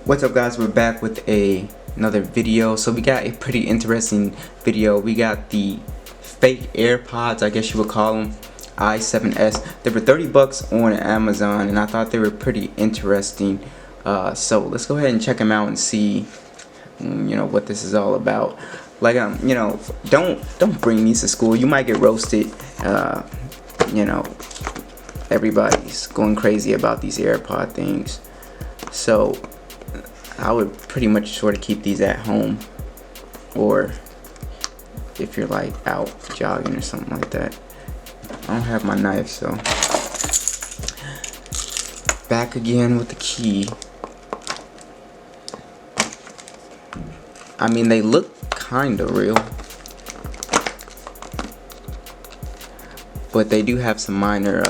What's up, guys? We're back with another video. So we got a pretty interesting video. We got the fake AirPods, I guess you would call them, i7s. They were 30 bucks on Amazon, and I thought they were pretty interesting. So let's go ahead and check them out and see, what this is all about. Like, don't bring these to school. You might get roasted. Everybody's going crazy about these AirPod things. So I would pretty much sort of keep these at home, or if you're like out jogging or something like that. I don't have my knife, so back again with the key. I mean, they look kind of real, but they do have some minor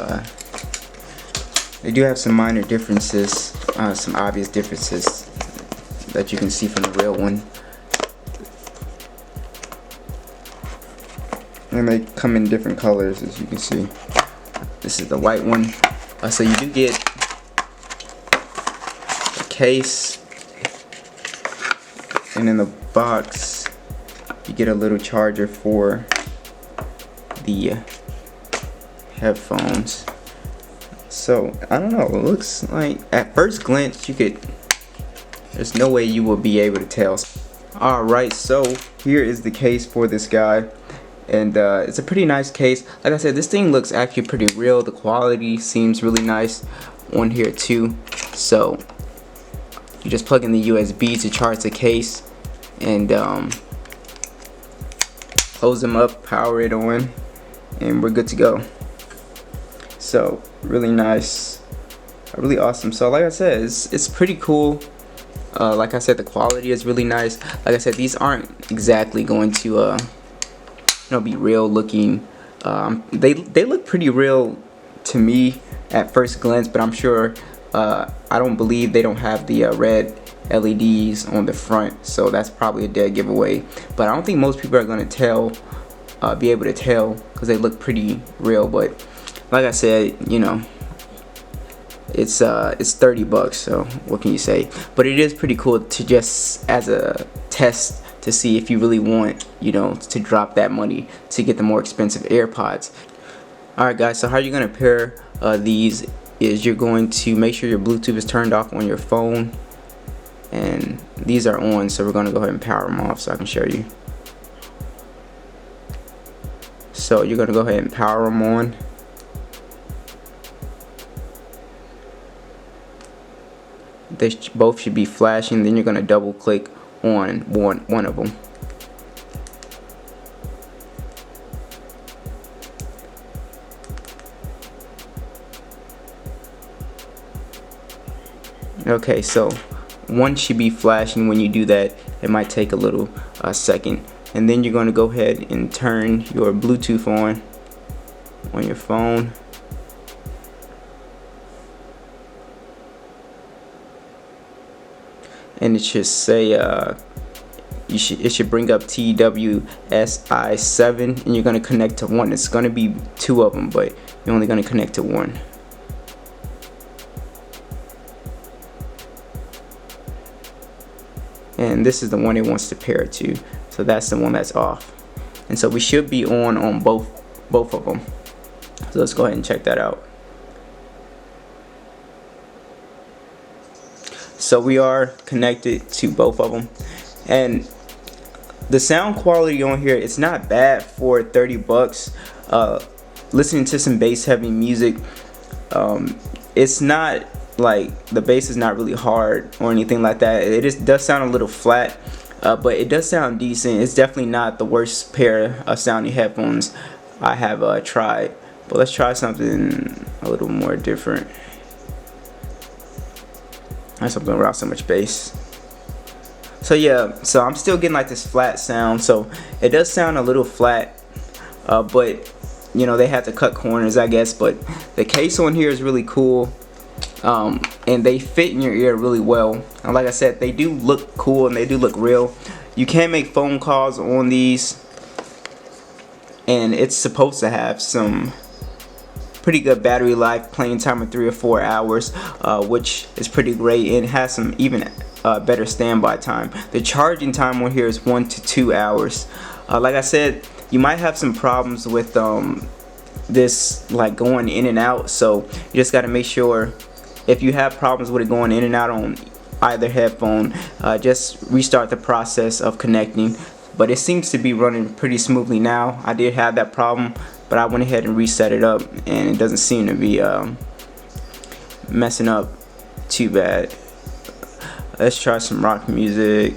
differences, some obvious differences that you can see from the real one. And they come in different colors, as you can see. This is the white one. So you do get a case, and in the box you get a little charger for the headphones. So I don't know, it looks like at first glance there's no way you will be able to tell. Alright, so here is the case for this guy, and it's a pretty nice case. Like I said, this thing looks actually pretty real. The quality seems really nice on here too. So you just plug in the USB to charge the case, and close them up, power it on, and we're good to go. So really nice, really awesome. So like I said, it's pretty cool. Like I said, the quality is really nice. Like I said, these aren't exactly going to be real looking. They look pretty real to me at first glance, but I'm sure I don't believe they don't have the red LEDs on the front, so that's probably a dead giveaway. But I don't think most people are gonna be able to tell, because they look pretty real. But like I said, it's 30 bucks, so what can you say? But it is pretty cool to just as a test to see if you really want, to drop that money to get the more expensive AirPods. Alright guys, so how you're gonna pair these is you're going to make sure your Bluetooth is turned off on your phone, and these are on, so we're gonna go ahead and power them off so I can show you. So you're gonna go ahead and power them on. They both should be flashing. Then you're gonna double click on one of them. Okay, so one should be flashing. When you do that, it might take a little second, and then you're going to go ahead and turn your Bluetooth on your phone. And it should say it should bring up TWS i7, and you're going to connect to one. It's going to be two of them, but you're only going to connect to one. And this is the one it wants to pair to, so that's the one that's off. And so we should be on both of them. So let's go ahead and check that out. So we are connected to both of them, and the sound quality on here, it's not bad for 30 bucks. Listening to some bass heavy music, it's not like the bass is not really hard or anything like that. It just does sound a little flat, but it does sound decent. It's definitely not the worst pair of sounding headphones I have tried. But let's try something a little more different. That's something without so much bass. So yeah, so I'm still getting like this flat sound. So it does sound a little flat, but they had to cut corners, I guess. But the case on here is really cool, and they fit in your ear really well. And like I said, they do look cool and they do look real. You can make phone calls on these, and it's supposed to have some pretty good battery life, playing time of 3 or 4 hours, which is pretty great. It has some even better standby time. The charging time on here is 1 to 2 hours. Like I said, you might have some problems with this like going in and out, so you just got to make sure if you have problems with it going in and out on either headphone, just restart the process of connecting. But it seems to be running pretty smoothly now. I did have that problem, but I went ahead and reset it up, and it doesn't seem to be messing up too bad. Let's try some rock music.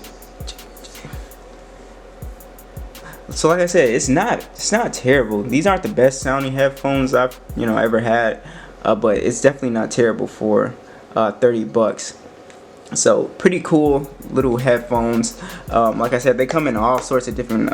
So like I said, it's not terrible. These aren't the best sounding headphones I've ever had, but it's definitely not terrible for $30. So pretty cool little headphones. Like I said, they come in all sorts of different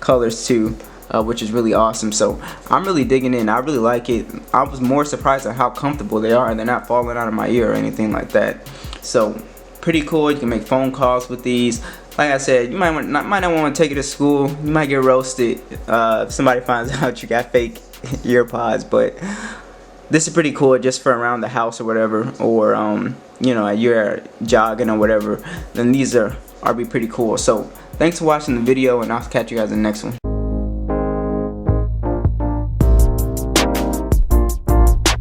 colors too, which is really awesome. So I'm really digging in. I really like it. I was more surprised at how comfortable they are, and they're not falling out of my ear or anything like that. So pretty cool. You can make phone calls with these. Like I said, you might not want to take it to school. You might get roasted if somebody finds out you got fake AirPods, but this is pretty cool just for around the house or whatever, or you're jogging or whatever. Then these are be pretty cool. So thanks for watching the video, and I'll catch you guys in the next one.